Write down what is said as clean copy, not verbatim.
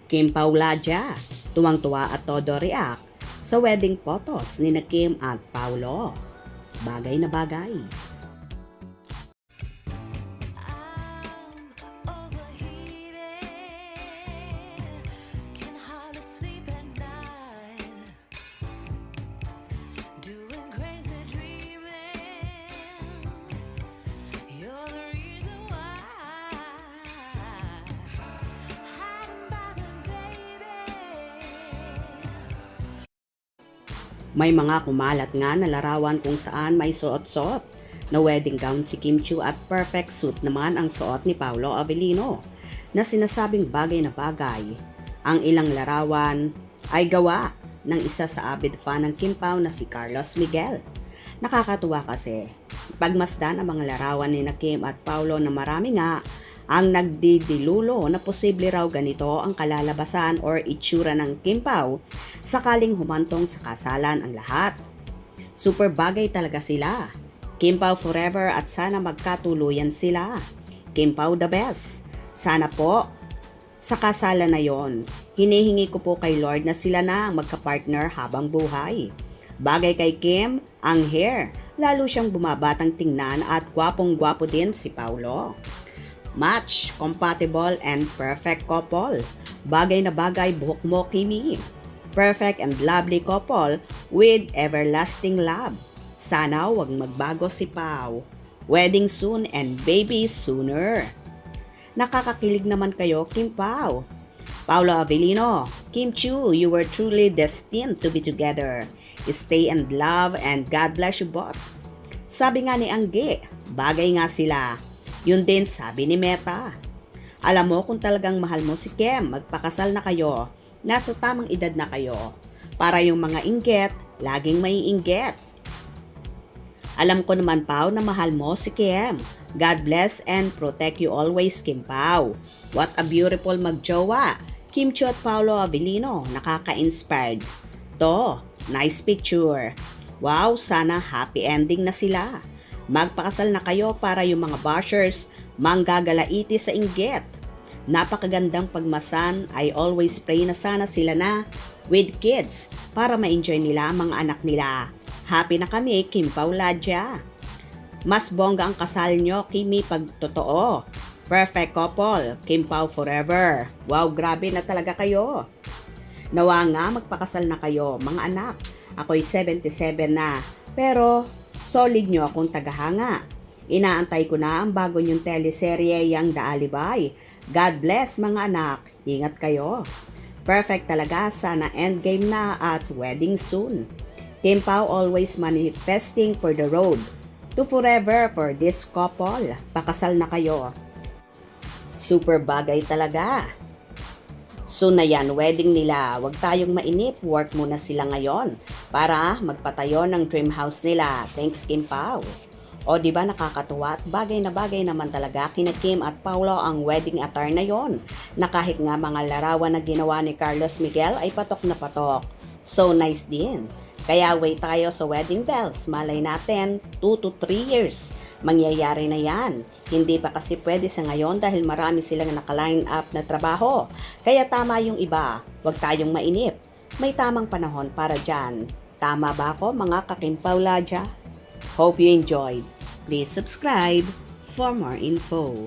Kim Pauladia, tuwang-tuwa at todo react sa wedding photos ni Kim at Paulo. Bagay na bagay. May mga kumalat nga na larawan kung saan may suot-suot na wedding gown si Kim Chiu at perfect suit naman ang suot ni Paolo Avellino na sinasabing bagay na bagay. Ang ilang larawan ay gawa ng isa sa avid fan ng Kim Pao na si Carlos Miguel. Nakakatuwa kasi pagmasdan ang mga larawan ni Kim at Paolo na marami nga ang nagdidilulo na posible raw ganito ang kalalabasan or itsura ng Kim Pao sakaling humantong sa kasalan ang lahat. Super bagay talaga sila. Kim Pao forever at sana magkatuluyan sila. Kim Pao the best. Sana po sa kasalan na yon, hinihingi ko po kay Lord na sila na ang magka-partner habang buhay. Bagay kay Kim ang hair, lalo siyang bumabatang tingnan at gwapong-gwapo din si Paulo. Match, compatible, and perfect couple. Bagay na bagay buhok mo, Kimi. Perfect and lovely couple with everlasting love. Sana wag magbago si Pao. Wedding soon and baby sooner. Nakakakilig naman kayo, Kim Pao. Paolo Avellino, Kim Chiu, you were truly destined to be together. Stay in love and God bless you both. Sabi nga ni Angge, bagay nga sila. Yun din sabi ni Meta. Alam mo kung talagang mahal mo si Kim, magpakasal na kayo. Nasa tamang edad na kayo. Para yung mga inggit, laging may inggit. Alam ko naman Pao na mahal mo si Kim. God bless and protect you always, Kim Pao. What a beautiful magjowa. Kim Chiu at Paolo Avellino, nakaka-inspired. To, nice picture. Wow, sana happy ending na sila. Magpakasal na kayo para yung mga bashers manggagalaiti sa inggit. Napakagandang pagmasan. I always pray na sana sila na with kids para ma-enjoy nila ang mga anak nila. Happy na kami, Kim Pauladia. Mas bongga ang kasal nyo, Kimi, pag totoo. Perfect couple, Kim Pao forever. Wow, grabe na talaga kayo. Nawa nga magpakasal na kayo, mga anak. Ako'y 77 na, pero solid nyo akong tagahanga. Inaantay ko na ang bago nyong teleserye yang The Alibay. God bless mga anak. Ingat kayo. Perfect talaga. Sana endgame na at wedding soon. Kim Pao always manifesting for the road to forever for this couple. Pakasal na kayo. Super bagay talaga. Soon na yan, wedding nila. Huwag tayong mainip. Work muna sila ngayon para magpatayo ng dream house nila. Thanks, Kim Pao. O diba nakakatuwa at bagay na bagay naman talaga kina Kim at Paulo ang wedding attire na yon, na kahit nga mga larawan na ginawa ni Carlos Miguel ay patok na patok. So nice din. Kaya wait tayo sa wedding bells. Malay natin 2 to 3 years. Mangyayari na yan. Hindi pa kasi pwede sa ngayon dahil marami silang naka-line up na trabaho. Kaya tama yung iba. Huwag tayong mainip. May tamang panahon para dyan. Tama ba ako mga ka-Kim Pauladia? Hope you enjoyed. Please subscribe for more info.